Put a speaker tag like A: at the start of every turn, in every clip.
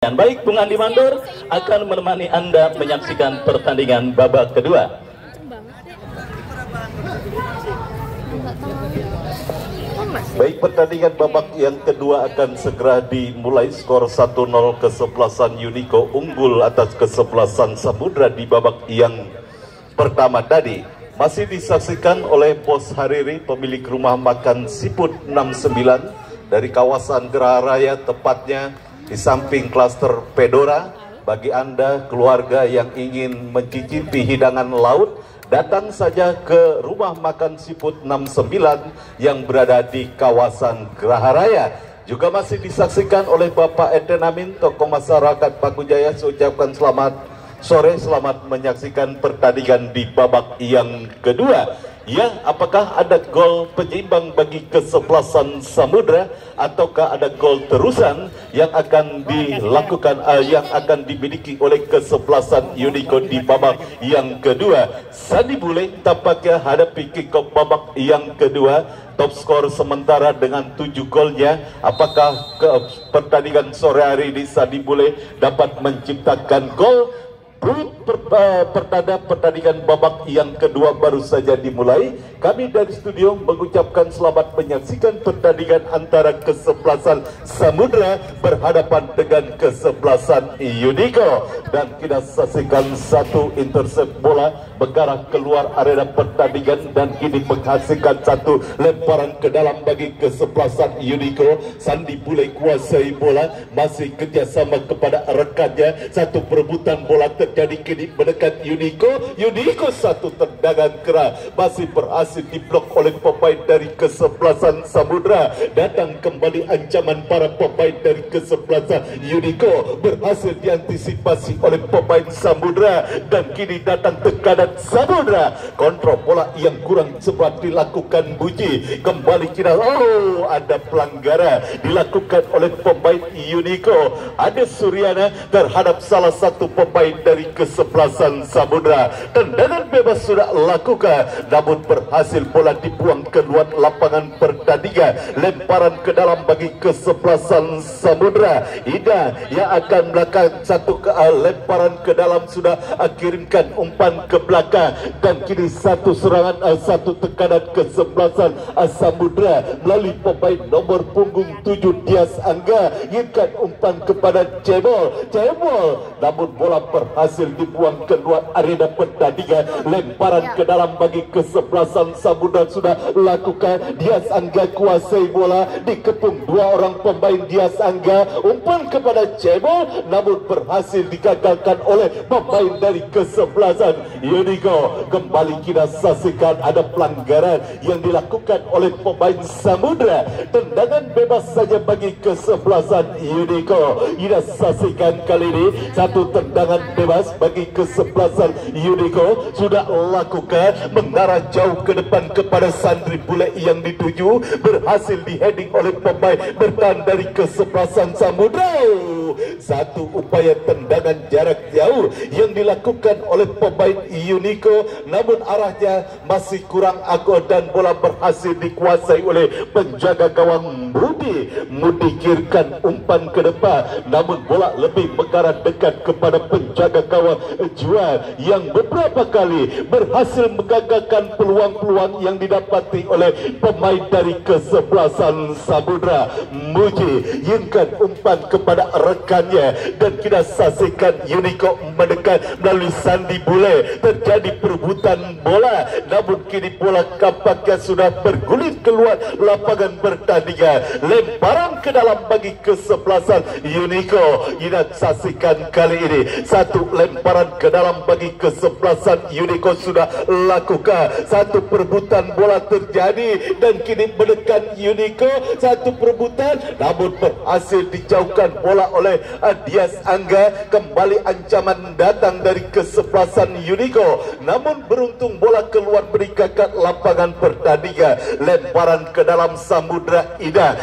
A: Dan baik, Bung Andi Mandor akan menemani Anda menyaksikan pertandingan babak kedua. Baik, pertandingan babak yang kedua akan segera dimulai. Skor 1-0 kesebelasan Unico unggul atas kesebelasan Samudra di babak yang pertama tadi. Masih disaksikan oleh Bos Hariri, pemilik rumah makan Siput 69 dari kawasan Geraha Raya, tepatnya di samping klaster Pedora. Bagi Anda keluarga yang ingin mencicipi hidangan laut, datang saja ke rumah makan Siput 69 yang berada di kawasan Geraha Raya. Juga masih disaksikan oleh Bapak Eden Amin, tokoh masyarakat Paku Jaya. Saya ucapkan selamat sore, selamat menyaksikan pertandingan di babak yang kedua. Ya, apakah ada gol penyeimbang bagi kesebelasan Samudra ataukah ada gol terusan yang akan dilakukan yang akan dimiliki oleh kesebelasan Unico di babak yang kedua? Sandi Bule tampaknya hadapi kick-off babak yang kedua. Top skor sementara dengan 7 golnya. Apakah pertandingan sore hari ini Sandi Bule dapat menciptakan gol? Pertanda pertandingan babak yang kedua baru saja dimulai. Kami dari studio mengucapkan selamat menyaksikan pertandingan antara kesebelasan Samudra berhadapan dengan kesebelasan Unico. Dan kita saksikan satu intercept bola mengarah keluar area pertandingan dan kini menghasilkan satu lemparan ke dalam bagi kesebelasan Unico. Sandi Bule kuasai bola, masih kerjasama kepada rekannya. Satu perebutan bola terjadi kini mendekat Unico. Unico satu tendangan keras masih berhasil diblok oleh pemain dari kesebelasan Samudra. Datang kembali ancaman para pemain dari kesebelasan Unico, berhasil diantisipasi oleh pemain Samudra dan kini datang tekanan Samudra. Kontrol bola yang kurang cepat dilakukan Buji. Kembali kira ada pelanggaran dilakukan oleh pemain Unico. Ada Suryana terhadap salah satu pemain dari kesebelasan Samudra. Tendangan bebas sudah lakukan, namun berhasil bola dibuang keluar lapangan pertandingan. Lemparan ke dalam bagi kesebelasan Samudra. Ida yang akan melakukan satu lemparan ke dalam, sudah kirimkan umpan ke belakang dan kini satu serangan satu tekanan kesebelasan Samudra melalui pemain nomor punggung 7 Dias Angga. Inginkan umpan kepada Cebol, namun bola berhasil dibuang keluar arena pertandingan. Lemparan ke dalam bagi kesebelasan Samudra sudah lakukan. Dias Angga kuasai bola, dikepung dua orang pemain Dias Angga. Umpan kepada Cebol namun berhasil digagalkan oleh pemain dari kesebelasan Unico. Kembali kita saksikan ada pelanggaran yang dilakukan oleh pemain Samudra. Tendangan bebas saja bagi kesebelasan Unico. Kita saksikan kali ini satu tendangan bebas bagi kesebelasan Unico sudah lakukan, mengarah jauh ke depan kepada Sandi Bule yang dituju, berhasil diheading oleh pemain bertahan dari kesebelasan Samudra. Satu upaya tendangan jarak jauh yang dilakukan oleh pemain Unico, namun arahnya masih kurang akurat dan bola berhasil dikuasai oleh penjaga gawang Budi. Mudikirkan umpan ke depan, namun bola lebih mengarah dekat kepada penjaga gawang Juan yang beberapa kali berhasil menggagalkan peluang-peluang yang didapati oleh pemain dari kesebelasan Samudra. Muji inginkan umpan kepada rekannya dan kita saksikan Unico mendekat melalui Sandi Bule. Terjadi perebutan bola, namun kini bola kampaknya sudah bergulir keluar lapangan pertandingan. Lemparan ke dalam bagi kesebelasan Unico. Kita saksikan kali ini satu lemparan ke dalam bagi kesebelasan Unico sudah lakukan. Satu perebutan bola terjadi dan kini menekan Unico. Satu perebutan namun berhasil dijauhkan bola oleh Dias Angga. Kembali ancaman datang dari kesebelasan Unico, namun beruntung bola keluar meninggalkan lapangan pertandingan. Lemparan ke dalam Samudra. Ida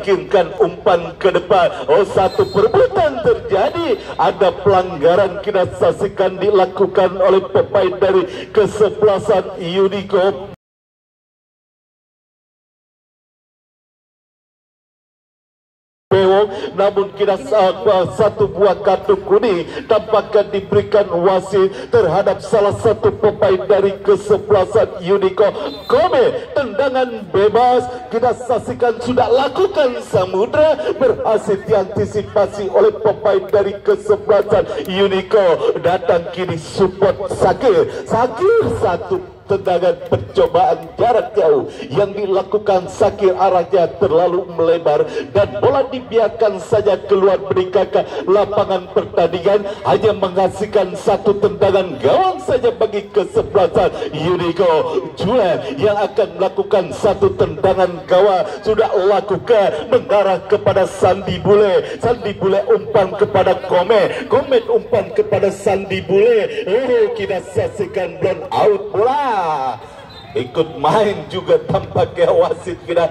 A: kirimkan umpan ke depan. Satu perebutan terjadi, ada pelanggaran kita saksikan dilakukan oleh pemain dari kesebelasan Unico. PO berbohong, namun kira satu buah kartu kuning tampaknya diberikan wasit terhadap salah satu pemain dari kesebelasan Unico. Kome, tendangan bebas kita saksikan sudah lakukan Samudra, berhasil diantisipasi oleh pemain dari kesebelasan Unico. Datang kini support Sakir satu tendangan percobaan jarak jauh yang dilakukan Sakir, arahnya terlalu melebar dan bola dibiarkan saja keluar meninggalkan lapangan pertandingan, hanya menghasilkan satu tendangan gawang saja bagi kesebelasan Unico. Juan yang akan melakukan satu tendangan gawang sudah lakukan mengarah kepada Sandi Bule. Sandi Bule umpan kepada Komet umpan kepada Sandi Bule. Kita saksikan blown out bola. Ikut main juga tampaknya wasit kita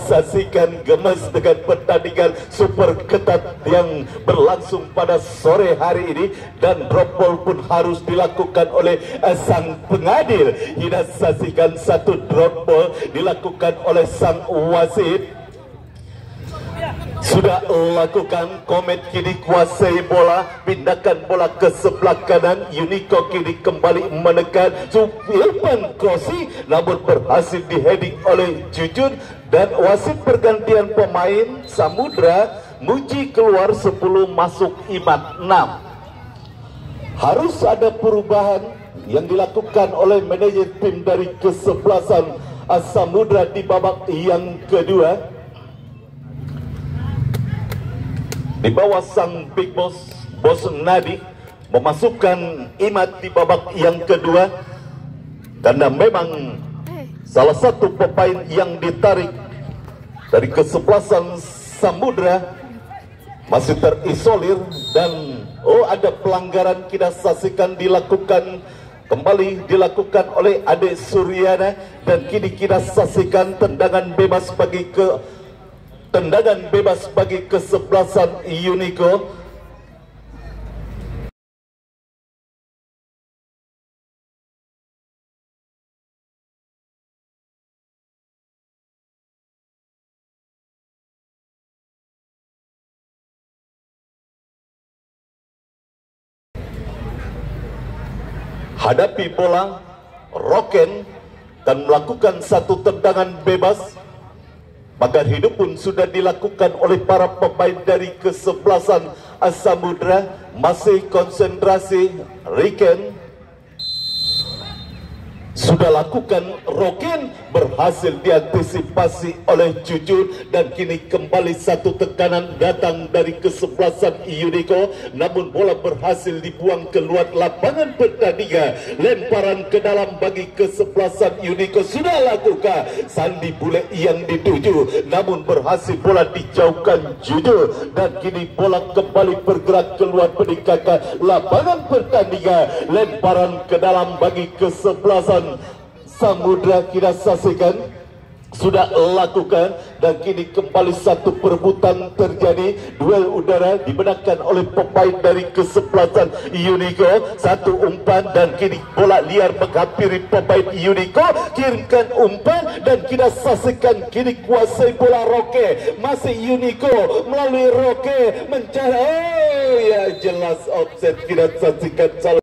A: saksikan gemes dengan pertandingan super ketat yang berlangsung pada sore hari ini, dan drop ball pun harus dilakukan oleh sang pengadil. Kita saksikan satu drop ball dilakukan oleh sang wasit. Sudah lakukan, Komet kini kuasai bola, pindahkan bola ke sebelah kanan. Unico kini kembali menekan Supilpan Krosi, namun berhasil diheading oleh Jujun, dan wasit pergantian pemain. Samudra Muji keluar 10, masuk Imat 6. Harus ada perubahan yang dilakukan oleh manajer tim dari kesebelasan Samudra di babak yang kedua. Di bawah sang big boss, Bos Nadi, memasukkan Imat di babak yang kedua, karena memang salah satu pemain yang ditarik dari kesebelasan Samudra masih terisolir, dan ada pelanggaran kita saksikan kembali dilakukan oleh Ade Suryana, dan kini kita saksikan tendangan bebas bagi kesebelasan Unico. Hadapi bola, Roken dan melakukan satu tendangan bebas. Pagar hidup pun sudah dilakukan oleh para pemain dari kesebelasan Samudra. Masih konsentrasi, Riken sudah lakukan, Roken berhasil diantisipasi oleh Jujur, dan kini kembali satu tekanan datang dari kesebelasan Unico, namun bola berhasil dibuang keluar lapangan pertandingan. Lemparan ke dalam bagi kesebelasan Unico sudah lakukan Sandi Bule yang dituju, namun berhasil bola dijauhkan Jujur, dan kini bola kembali bergerak keluar meninggalkan lapangan pertandingan. Lemparan ke dalam bagi kesebelasan Samudra kita saksikan sudah lakukan, dan kini kembali satu perebutan terjadi. Duel udara dimenangkan oleh pemain dari kesebelasan Unico. Satu umpan dan kini bola liar menghampiri pemain Unico. Kirimkan umpan dan kita saksikan kini kuasai bola Roke. Masih Unico melalui Roke mencari. Ya jelas offset, kita saksikan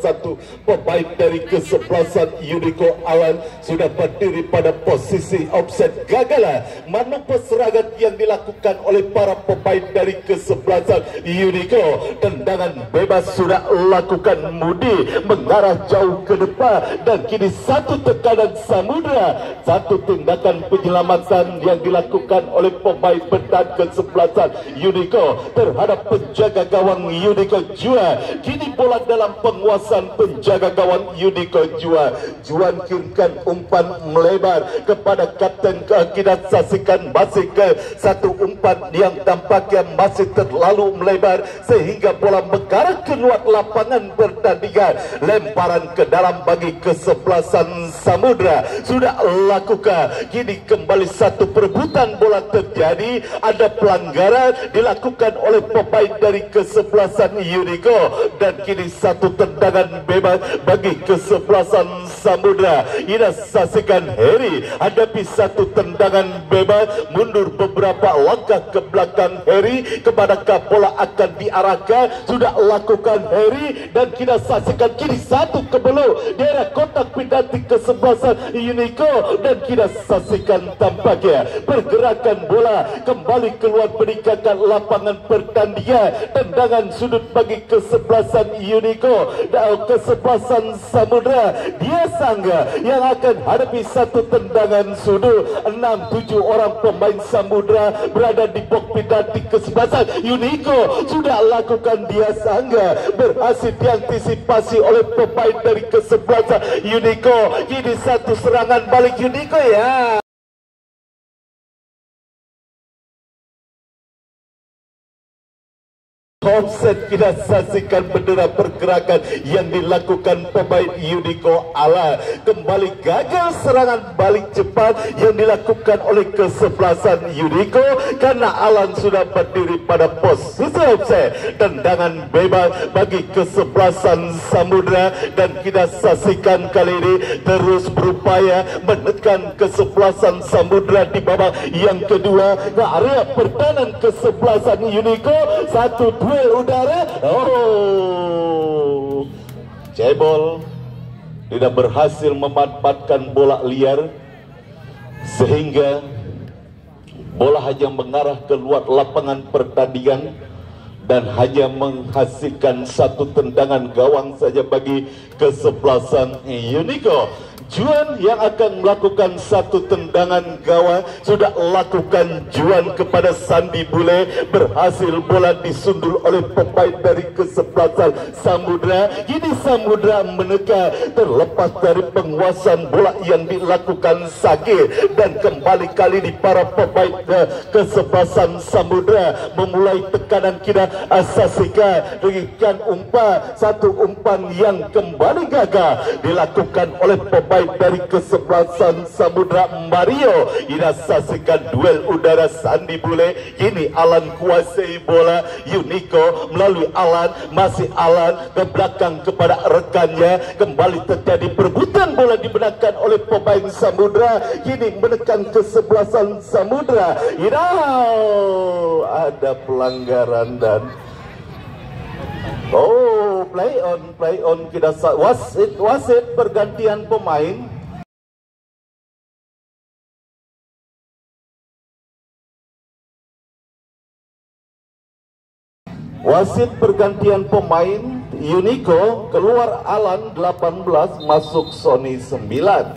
A: satu pemain dari kesebelasan Unico Alan sudah berdiri pada posisi offset. Gagal manuver serangan yang dilakukan oleh para pemain dari kesebelasan Unico. Tendangan bebas sudah lakukan, Mudi mengarah jauh ke depan, dan kini satu tekanan Samudra, satu tindakan penyelamatan yang dilakukan oleh pemain bertahan kesebelasan Unico terhadap penjaga gawang Unico Juan. Kini bola dalam penguasaan penjaga gawang Unico Juan. Juan kirimkan umpan melebar kepada kapten. Kita saksikan masih ke satu umpan yang tampaknya masih terlalu melebar sehingga bola mengarah keluar lapangan pertandingan. Lemparan ke dalam bagi kesebelasan Samudra sudah lakukan. Kini kembali satu perebutan bola terjadi. Ada pelanggaran dilakukan oleh pemain dari kesebelasan Unico, dan kini satu tendangan tendangan bebas bagi kesebelasan Samudra. Ina saksikan Heri hadapi satu tendangan bebas, mundur beberapa langkah ke belakang Heri, kemanakah bola akan diarahkan, sudah lakukan Heri, dan kita saksikan kiri satu ke belakang daerah kotak penalti kesebelasan Unico, dan kita saksikan tampaknya pergerakan bola kembali keluar meninggalkan lapangan pertandingan. Tendangan sudut bagi kesebelasan Unico dan kesebelasan Samudra. Dia Sangga yang akan hadapi satu tendangan sudut. 6-7 orang pemain Samudra berada di box penalti kesebelasan Unico. Sudah lakukan Dia Sangga, berhasil diantisipasi oleh pemain dari kesebelasan Unico. Ini satu serangan balik Unico ya. Offset, kita saksikan bendera pergerakan yang dilakukan pemain Unico Ala. Kembali gagal serangan balik cepat yang dilakukan oleh kesebelasan Unico karena Alan sudah berdiri pada posisi offset. Tendangan bebas bagi kesebelasan Samudra, dan kita saksikan kali ini terus berupaya menekan kesebelasan Samudra di babak yang kedua ke area pertahanan kesebelasan Unico. 1-2 udara. Cebol tidak berhasil memanfaatkan bola liar sehingga bola hanya mengarah keluar lapangan pertandingan dan hanya menghasilkan satu tendangan gawang saja bagi kesebelasan Unico. Juan yang akan melakukan satu tendangan gawang sudah lakukan Juan kepada Sandi Bule, berhasil bola disundul oleh pemain dari kesebelasan Samudra. Kini Samudra menekan terlepas dari penguasaan bola yang dilakukan Sagir, dan kembali kali ini para pemain kesebelasan Samudra memulai tekanan. Kita asasikan berikan umpan, satu umpan yang kembali gagal dilakukan oleh pemain dari kesebelasan Samudra. Mario ina saksikan duel udara Sandi Bule. Ini Alan kuasai bola Unico melalui Alan, masih Alan ke belakang kepada rekannya. Kembali terjadi perebutan bola dimenangkan oleh pemain Samudra. Kini menekan kesebelasan Samudra. Ada pelanggaran dan play on kita wasit pergantian pemain. Wasit pergantian pemain Unico, keluar Alan 18 masuk Sony 9.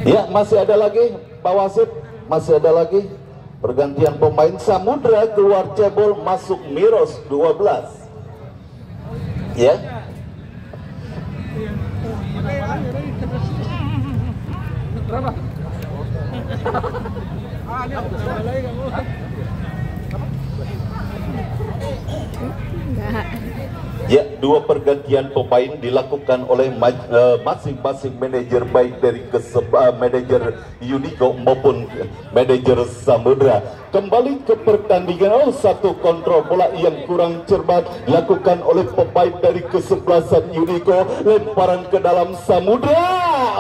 A: Ya, masih ada lagi Pak Wasit, masih ada lagi. Pergantian pemain Samudra, keluar Cebol masuk Miros 12. Ya. Ya, dua pergantian pemain dilakukan oleh masing-masing manajer, baik dari manajer Unico maupun manajer Samudra. Kembali ke pertandingan. Satu kontrol bola yang kurang cermat dilakukan oleh pemain dari kesebelasan Unico. Lemparan ke dalam Samudra.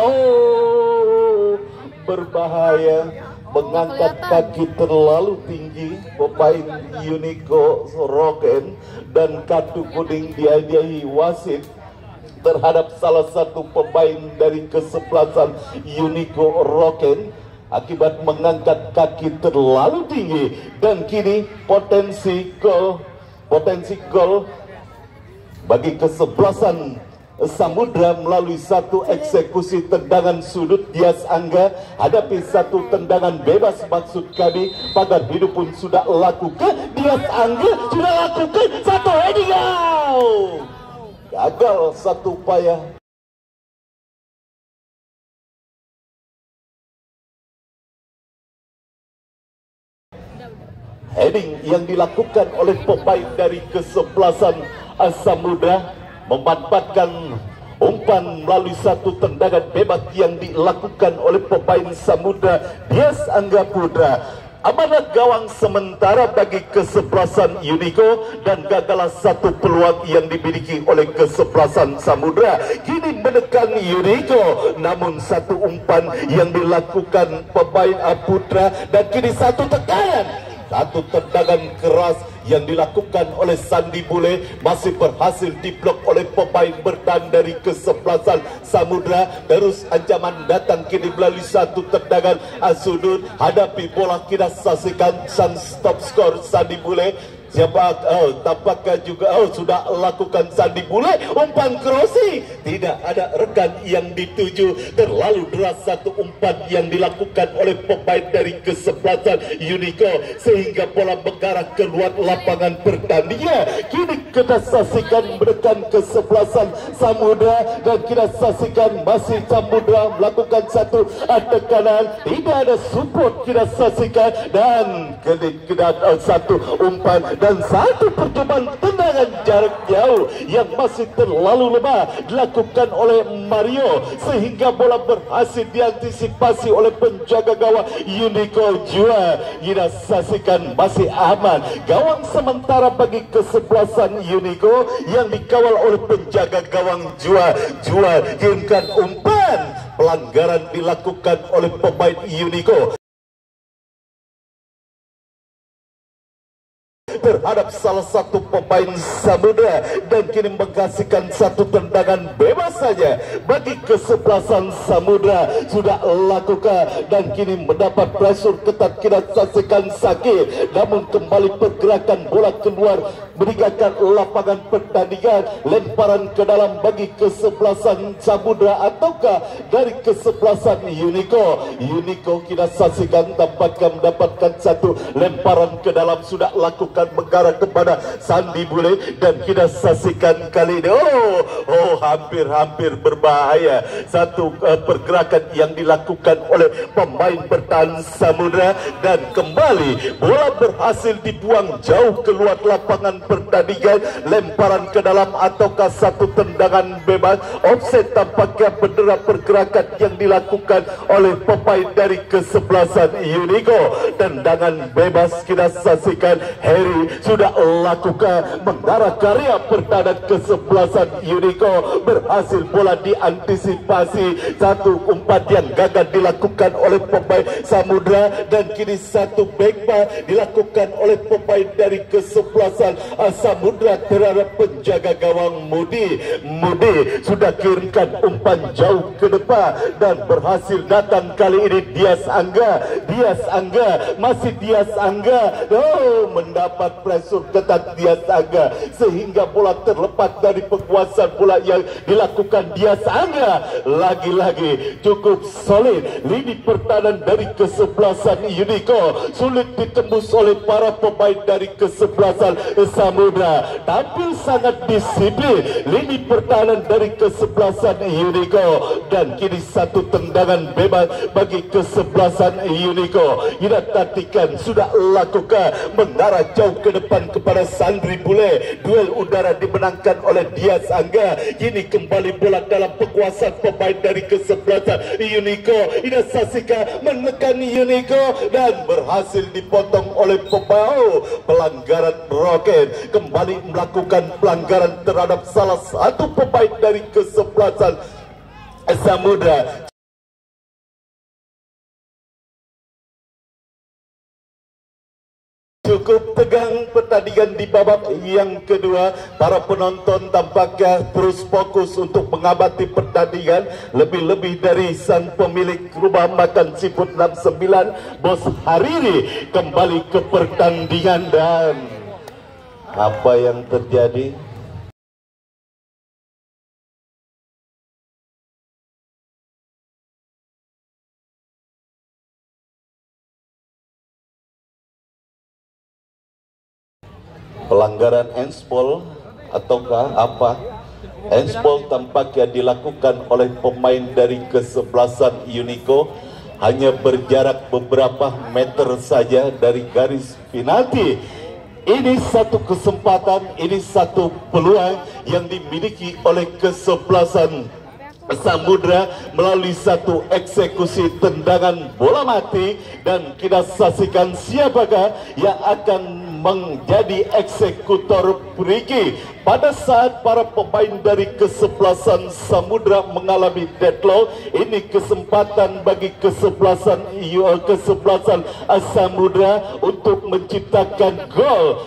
A: Berbahaya. Mengangkat kaki terlalu tinggi pemain Unico Roken, dan kartu kuning dihadiahi wasit terhadap salah satu pemain dari kesebelasan Unico Roken akibat mengangkat kaki terlalu tinggi. Dan kini potensi gol bagi kesebelasan Samudra melalui satu eksekusi tendangan sudut Dias Angga hadapi satu tendangan bebas. Maksud kami pagar hidup pun sudah lakukan, Dias Angga sudah lakukan satu heading. Gagal satu upaya. Heading yang dilakukan oleh pemain dari kesebelasan Samudra memanfaatkan umpan melalui satu tendangan bebas yang dilakukan oleh pemain Samudra Dias Angga Putra. amanah gawang sementara bagi kesebelasan Unico dan gagalah satu peluang yang dimiliki oleh kesebelasan Samudra. Kini menekan Unico, namun satu umpan yang dilakukan pemain putra dan kini satu tekanan, satu tendangan keras yang dilakukan oleh Sandi Bule masih berhasil diblok oleh pemain bertahan dari kesebelasan Samudra. Terus ancaman datang kini melalui satu tendangan sudut, hadapi bola kita saksikan sang stop skor Sandi Bule. Siapa tampaknya juga sudah lakukan Sandi Bule umpan crossing, tidak ada rekan yang dituju, terlalu deras satu umpan yang dilakukan oleh pemain dari kesebelasan Unico sehingga bola mengarah keluar lapangan pertandingan. Kini kita saksikan menekan kesebelasan Samudra dan kita saksikan masih Samudra melakukan satu tekanan, tidak ada support kita saksikan, dan kita satu umpan dan satu percobaan tendangan jarak jauh yang masih terlalu lemah dilakukan oleh Mario sehingga bola berhasil diantisipasi oleh penjaga gawang Unico Jua. Kita saksikan masih aman gawang sementara bagi kesebelasan Unico yang dikawal oleh penjaga gawang Jua. Jua kirimkan umpan, pelanggaran dilakukan oleh pemain Unico terhadap salah satu pemain Samudra dan kini menghasilkan satu tendangan bebas saja bagi kesebelasan Samudra sudah lakukan dan kini mendapat pressure ketat. Kita saksikan sakit, namun kembali pergerakan bola keluar meninggalkan lapangan pertandingan, lemparan ke dalam bagi kesebelasan Samudra ataukah dari kesebelasan Unico. Unico kita saksikan tampaknya mendapatkan satu lemparan ke dalam sudah lakukan mengarah kepada Sandi Bule dan kita saksikan kali ini hampir berbahaya satu pergerakan yang dilakukan oleh pemain bertahan Samudra dan kembali bola berhasil dibuang jauh keluar lapangan pertandingan, lemparan ke dalam ataukah satu tendangan bebas offset. Tampaknya bendera pergerakan yang dilakukan oleh pemain dari kesebelasan Unico. Tendangan bebas kita saksikan Harry sudah lakukan mengarah karya pertahanan kesebelasan Unico, berhasil bola diantisipasi, satu umpan yang gagal dilakukan oleh pemain Samudra dan kini satu backpass dilakukan oleh pemain dari kesebelasan Samudra terhadap penjaga gawang Mudi. Mudi sudah kirimkan umpan jauh ke depan dan berhasil datang kali ini Dias Angga. Masih Dias Angga mendapat pressure ketat Dias Angga sehingga bola terlepas dari penguasaan bola yang dilakukan Dias Angga. Lagi-lagi cukup solid lini pertahanan dari kesebelasan Unico, sulit ditembus oleh para pemain dari kesebelasan Samudra. Tampil sangat disiplin lini pertahanan dari kesebelasan Unico dan kini satu tendangan bebas bagi kesebelasan Unico. Kita tatikan sudah lakukan mengarah jauh ke depan kepada Sandi Bule. Duel udara dimenangkan oleh Dias Angga. Kini kembali bola dalam penguasaan pemain dari kesebelasan Unico. Ida Sasika menekan Unico dan berhasil dipotong oleh pemain. Pelanggaran roket kembali melakukan pelanggaran terhadap salah satu pemain dari kesebelasan Samudra. Cukup tegang pertandingan di babak yang kedua. Para penonton tampaknya terus fokus untuk mengamati pertandingan, lebih-lebih dari sang pemilik rumah makan Seafood 69 Bos Hariri kembali ke pertandingan. Dan apa yang terjadi? Pelanggaran handsball ataukah apa? Handsball tampaknya dilakukan oleh pemain dari kesebelasan Unico, hanya berjarak beberapa meter saja dari garis penalti. Ini satu kesempatan, ini satu peluang yang dimiliki oleh kesebelasan Samudra melalui satu eksekusi tendangan bola mati, dan kita saksikan siapakah yang akan menjadi eksekutor free pada saat para pemain dari kesebelasan Samudra mengalami deadlock. Ini kesempatan bagi kesebelasan Samudra untuk menciptakan gol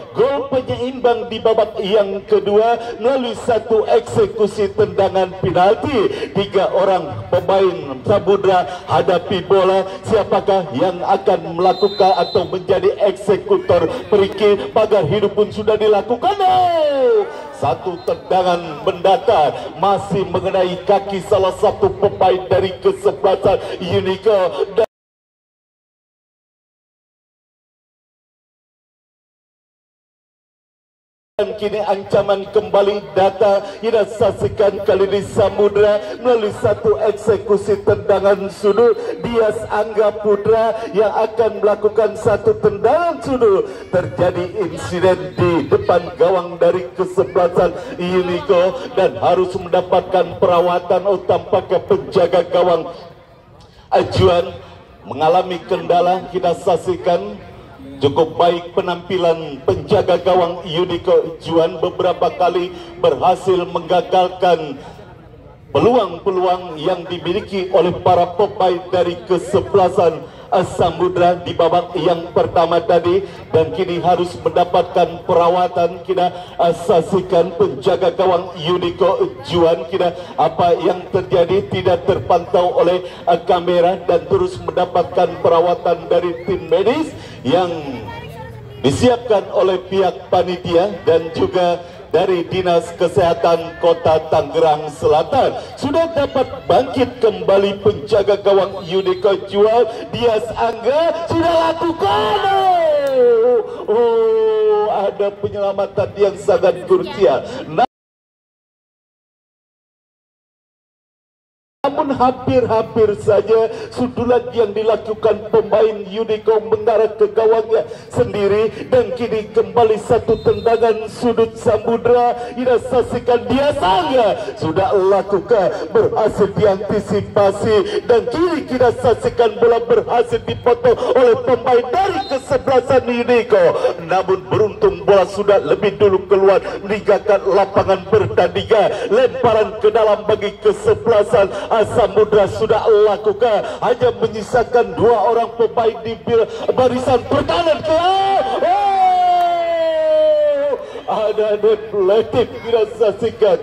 A: penyeimbang di babak yang kedua melalui satu eksekusi tendangan penalti. 3 orang pemain Samudra hadapi bola, siapakah yang akan melakukan atau menjadi eksekutor free kick? Pagar hidup pun sudah dilakukan. Satu tendangan mendatar masih mengenai kaki salah satu pemain dari kesebelasan Unico. Dan kini ancaman kembali data kita saksikan kali ini Samudra melalui satu eksekusi tendangan sudut. Dias Angga Putra yang akan melakukan satu tendangan sudut. Terjadi insiden di depan gawang dari kesebelasan Unico dan harus mendapatkan perawatan. Tampaknya penjaga gawang Juan mengalami kendala. Kita saksikan cukup baik penampilan penjaga gawang Unico Juan, beberapa kali berhasil menggagalkan peluang-peluang yang dimiliki oleh para pemain dari kesebelasan Samudra di babak yang pertama tadi, dan kini harus mendapatkan perawatan. Kita saksikan penjaga gawang Unico Juan, kita apa yang terjadi tidak terpantau oleh kamera dan terus mendapatkan perawatan dari tim medis yang disiapkan oleh pihak panitia dan juga dari Dinas Kesehatan Kota Tangerang Selatan. Sudah dapat bangkit kembali penjaga gawang Unico Juan. Dias Angga sudah lakukan. Ada penyelamatan yang sangat krusial. Namun hampir-hampir saja sundulan yang dilakukan pemain Unico mengarah ke gawangnya sendiri, dan kini kembali satu tendangan sudut Samudra. Kita saksikan Dias Angga sudah lakukan, berhasil diantisipasi, dan kini kita saksikan bola berhasil dipotong oleh pemain dari kesebelasan Unico. Namun beruntung bola sudah lebih dulu keluar meninggalkan lapangan pertandingan. Lemparan ke dalam bagi kesebelasan Samudra sudah lakukan, hanya menyisakan 2 orang pemain di barisan pertahanan. Ada defletif, kita saksikan.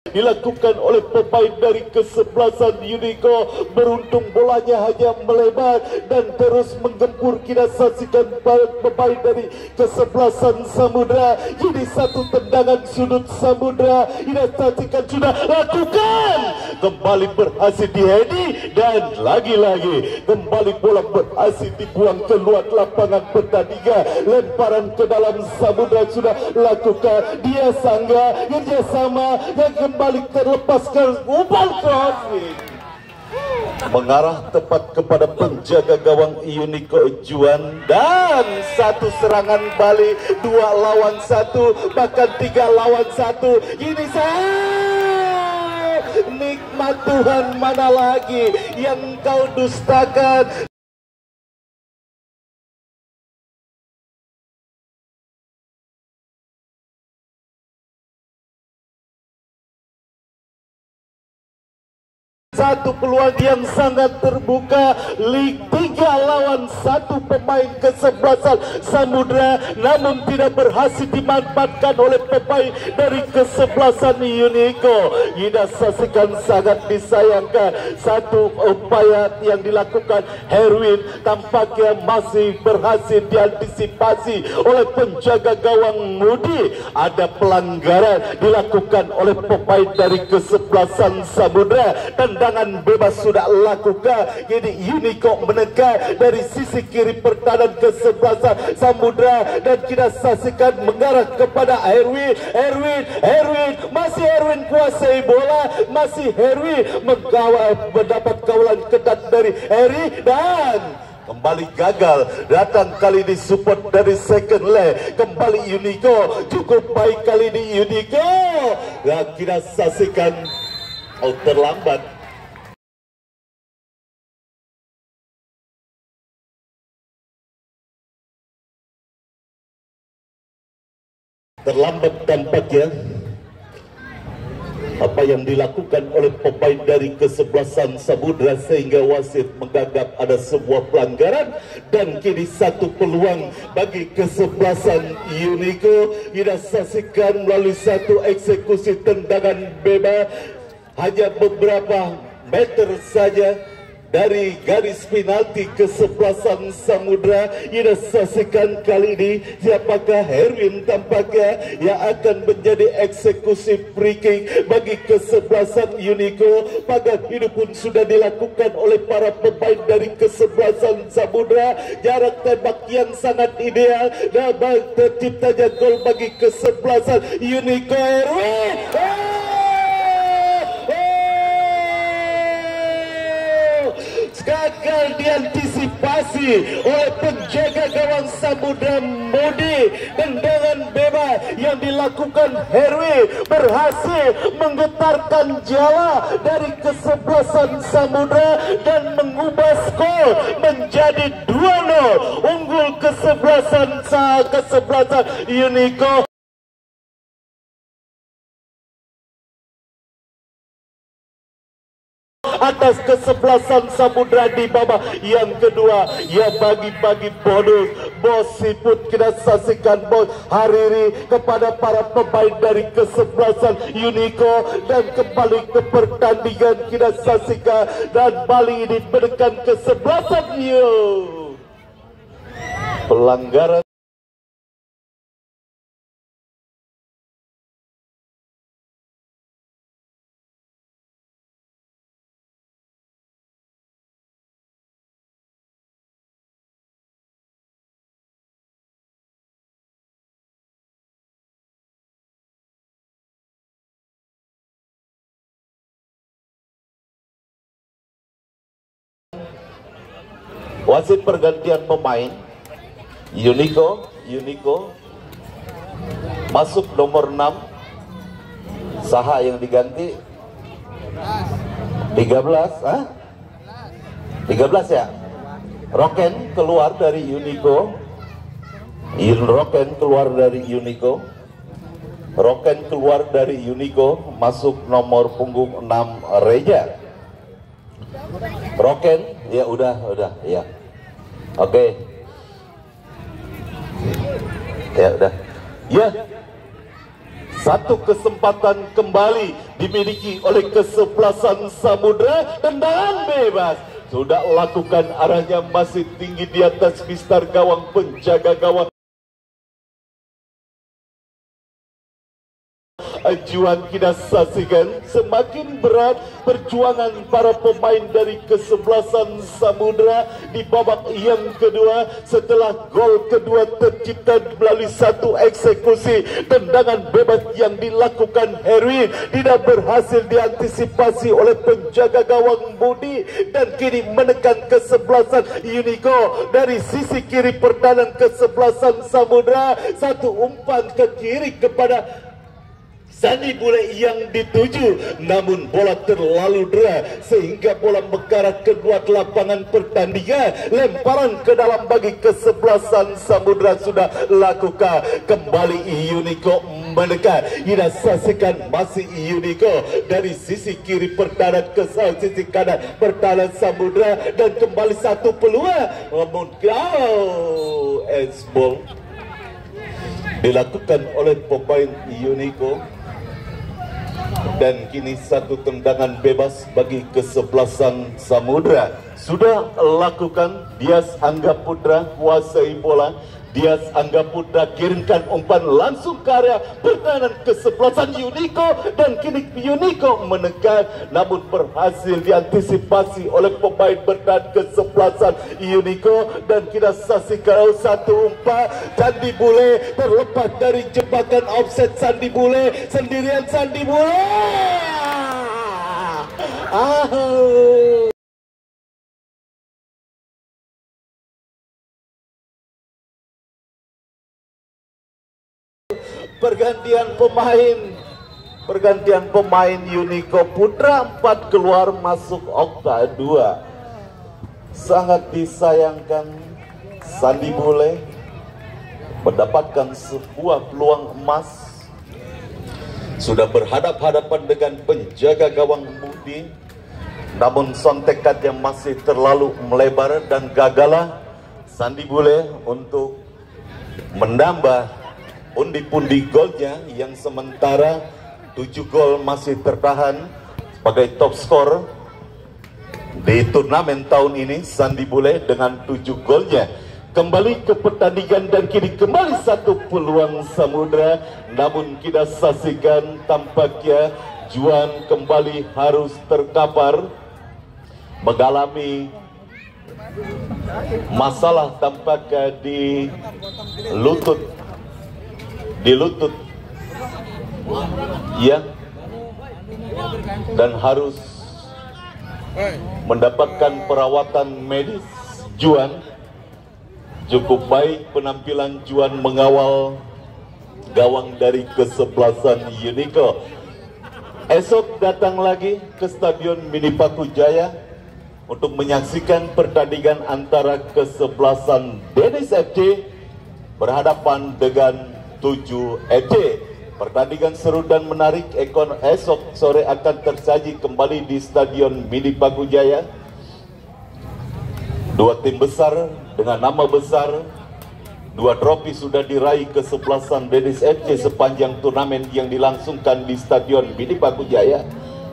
A: Dilakukan oleh pemain dari kesebelasan Unico. Beruntung bolanya hanya melebar dan terus menggempur. Kita saksikan pemain dari kesebelasan Samudra. Jadi satu tendangan sudut Samudra kita saksikan sudah lakukan, kembali berhasil dihedi, dan lagi-lagi kembali bola berhasil dibuang keluar lapangan pertandingan. Lemparan ke dalam Samudra sudah lakukan. Dia Angga kerjasama yang kembali terlepaskan umpan crossing mengarah tepat kepada penjaga gawang Unico Juan, dan satu serangan balik 2 lawan 1, bahkan 3 lawan 1. Ini nikmat Tuhan, mana lagi yang kau dustakan. Satu peluang yang sangat terbuka, Lig 3 lawan 1 pemain kesebelasan Samudra, namun tidak berhasil dimanfaatkan oleh pemain dari kesebelasan Unico. Kita saksikan sangat disayangkan, satu upaya yang dilakukan Herwin tampaknya masih berhasil diantisipasi oleh penjaga gawang Mudi. Ada pelanggaran dilakukan oleh pemain dari kesebelasan Samudra. Tanda tendangan bebas sudah lakukan. Ini Unico menekan dari sisi kiri pertahanan kesebelasan Samudra, dan kita saksikan mengarah kepada Erwin. Masih Erwin kuasai bola, masih Erwin mendapat kawalan ketat dari Eri, dan kembali gagal. Datang kali ini support dari second leg. Kembali Unico, cukup baik kali ini Unico. Dan kita saksikan terlambat. Terlambat tampaknya apa yang dilakukan oleh pemain dari kesebelasan Samudra, sehingga wasit menganggap ada sebuah pelanggaran, dan kini satu peluang bagi kesebelasan Unico. Kita saksikan melalui satu eksekusi tendangan bebas hanya beberapa meter saja dari garis penalti kesebelasan Samudra. Kita saksikan kali ini siapakah Herwin tampaknya yang akan menjadi eksekusi free kick bagi kesebelasan Unico. Pagar hidup pun sudah dilakukan oleh para pemain dari kesebelasan Samudra. Jarak tembak yang sangat ideal dan terciptanya gol bagi kesebelasan Unico. Herwin gagal diantisipasi oleh penjaga gawang Samudra Mudi. Tendangan bebas yang dilakukan Herwi berhasil menggetarkan jala dari kesebelasan Samudra dan mengubah skor menjadi 2-0 unggul kesebelasan Unico. Atas kesebelasan Samudra di babak yang kedua, ya bagi-bagi bonus. Bos siput kita saksikan bos Hariri kepada para pemain dari kesebelasan Unico, dan kembali ke pertandingan kita saksikan, dan Bali ini menekan kesebelasan pelanggaran. Wasit pergantian pemain. Unico masuk nomor 6. Saha yang diganti? 13 ya. Roken keluar dari Unico. Roken keluar dari Unico, masuk nomor punggung 6 Reja. Roken ya udah ya. Oke. Ya udah. Ya. Satu kesempatan kembali dimiliki oleh kesebelasan Samudra. Tendangan bebas sudah lakukan, arahnya masih tinggi di atas mistar gawang penjaga gawang. Ajuan kita saksikan semakin berat perjuangan para pemain dari kesebelasan Samudra di babak yang kedua, setelah gol kedua tercipta melalui satu eksekusi tendangan bebas yang dilakukan Herwin, tidak berhasil diantisipasi oleh penjaga gawang Budi, dan kini menekan kesebelasan Unico dari sisi kiri pertahanan kesebelasan Samudra. Satu umpan ke kiri kepada Sani Bule yang dituju, namun bola terlalu deras sehingga bola mengarah keluar lapangan pertandingan. Lemparan ke dalam bagi kesebelasan Samudra sudah lakukan. Kembali Unico menekan. Kita saksikan masih Unico dari sisi kiri pertahanan ke sisi kanan pertahanan Samudra, dan kembali satu peluang. Namun S-ball dilakukan oleh pemain Unico. Dan kini satu tendangan bebas bagi kesebelasan Samudra sudah lakukan. Dias Angga Putra kuasai bola, Dias Angga Putra kirimkan umpan langsung ke area pertahanan kesebelasan Unico, dan kini Unico menekan namun berhasil diantisipasi oleh pemain bertahan kesebelasan Unico, dan kita saksikan satu umpan Sandi Bule terlepas dari jebakan offset. Sandi Bule sendirian, Sandi Bule. Pergantian pemain Unico. Putra 4 keluar masuk Okta 2. Sangat disayangkan, Sandi Bule mendapatkan sebuah peluang emas. Sudah berhadap-hadapan dengan penjaga gawang Budi, namun sontekatnya masih terlalu melebar dan gagallah Sandi Bule untuk menambah pundi-pundi golnya, yang sementara 7 gol masih tertahan sebagai top skor di turnamen tahun ini. Sandi Bule dengan 7 golnya kembali ke pertandingan, dan kini kembali satu peluang Samudra, namun kita saksikan tampaknya Juan kembali harus terkapar, mengalami masalah tampaknya di lutut ya, dan harus mendapatkan perawatan medis. Juan cukup baik penampilan Juan mengawal gawang dari kesebelasan Unico. Esok datang lagi ke Stadion Mini Paku Jaya untuk menyaksikan pertandingan antara kesebelasan Dennis FC berhadapan dengan 7 FC. Pertandingan seru dan menarik esok sore akan tersaji kembali di Stadion Mini Paku Jaya. Dua tim besar dengan nama besar, 2 trofi sudah diraih kesebelasan Dennis FC sepanjang turnamen yang dilangsungkan di Stadion Mini Paku Jaya.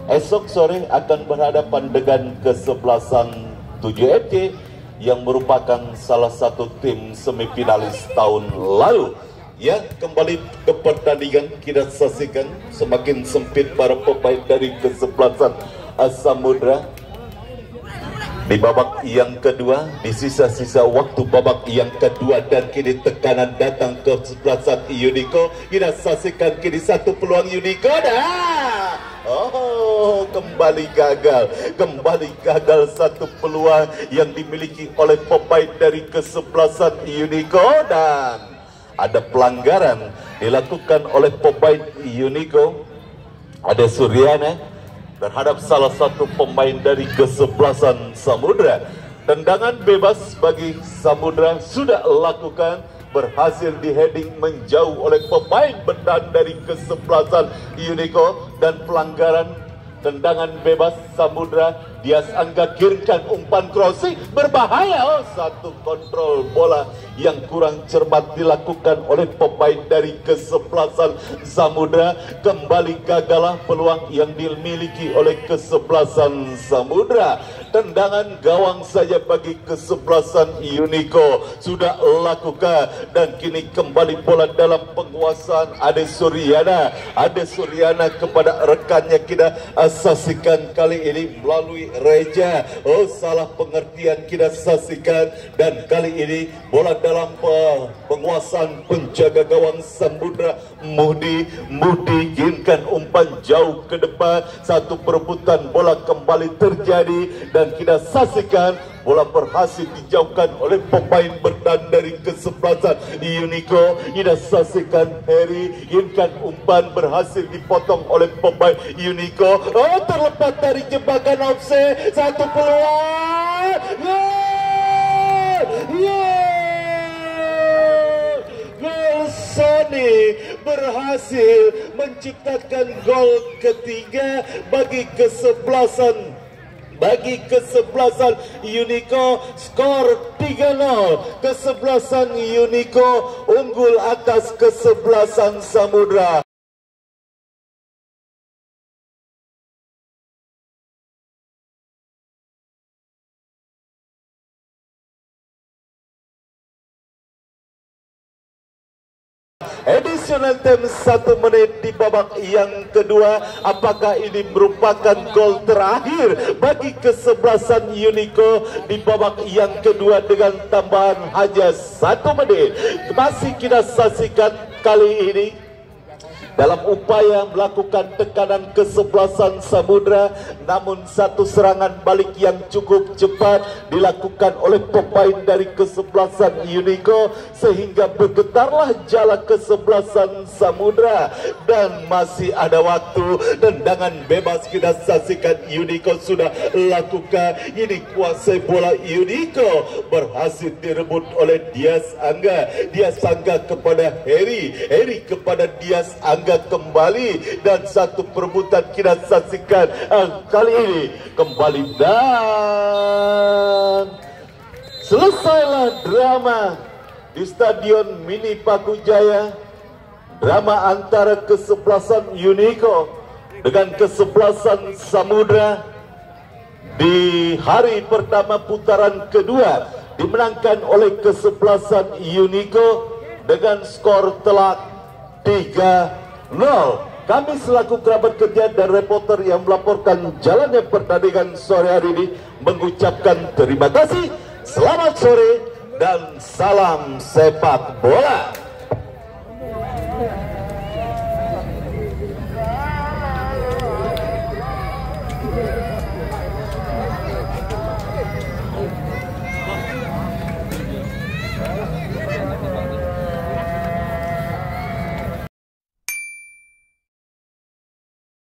A: Esok sore akan berhadapan dengan kesebelasan 7 FC yang merupakan salah satu tim semifinalis tahun lalu. Ya, kembali ke pertandingan kita saksikan, semakin sempit para pemain dari kesebelasan Samudra. Di babak yang kedua, di sisa-sisa waktu babak yang kedua, dan kini tekanan datang ke kesebelasan Unico. Kita saksikan kini satu peluang Unico, dah. Oh, kembali gagal satu peluang yang dimiliki oleh pemain dari kesebelasan Unico, dan ada pelanggaran dilakukan oleh pemain Unico, ada Suryana, terhadap salah satu pemain dari kesebelasan Samudra. Tendangan bebas bagi Samudra sudah lakukan, berhasil di-heading menjauh oleh pemain bertahan dari kesebelasan Unico, dan pelanggaran tendangan bebas Samudra. Dias Angga kirimkan umpan crossing berbahaya. Satu kontrol bola yang kurang cermat dilakukan oleh pemain dari kesebelasan Samudra. Kembali gagallah peluang yang dimiliki oleh kesebelasan Samudra. Tendangan gawang saja bagi kesebelasan Unico sudah lakukan, dan kini kembali bola dalam penguasaan Ade Suryana. Ade Suryana kepada rekannya, kita saksikan kali ini melalui Reja. Oh, salah pengertian kita saksikan, dan kali ini bola dalam penguasaan penjaga gawang Samudra Muhdi kirimkan umpan jauh ke depan. Satu perebutan bola kembali terjadi, dan kita saksikan bola berhasil dijauhkan oleh pemain bertahan dari kesebelasan Unico. Kita saksikan Harry kirimkan umpan berhasil dipotong oleh pemain Unico. Oh, terlepas dari jebakan offset. Satu peluang. Sony berhasil menciptakan gol ketiga bagi kesebelasan Unico. Skor 3-0, kesebelasan Unico unggul atas kesebelasan Samudra. Additional time 1 menit di babak yang kedua. Apakah ini merupakan gol terakhir bagi kesebelasan Unico di babak yang kedua dengan tambahan hanya 1 menit? Masih kita saksikan kali ini dalam upaya melakukan tekanan kesebelasan Samudra, namun satu serangan balik yang cukup cepat dilakukan oleh pemain dari kesebelasan Unico sehingga bergetarlah jala kesebelasan Samudra. Dan masih ada waktu, tendangan bebas kita saksikan Unico sudah lakukan. Ini kuasai bola Unico berhasil direbut oleh Dias Angga. Dias Angga kepada Heri kepada Dias Angga kembali, dan satu perebutan kita saksikan kali ini kembali, dan selesailah drama di Stadion Mini Pakujaya. Drama antara kesebelasan Unico dengan kesebelasan Samudra di hari pertama putaran kedua dimenangkan oleh kesebelasan Unico dengan skor telak 3-0. Kami selaku kerabat kerja dan reporter yang melaporkan jalannya pertandingan sore hari ini mengucapkan terima kasih, selamat sore, dan salam sepak bola.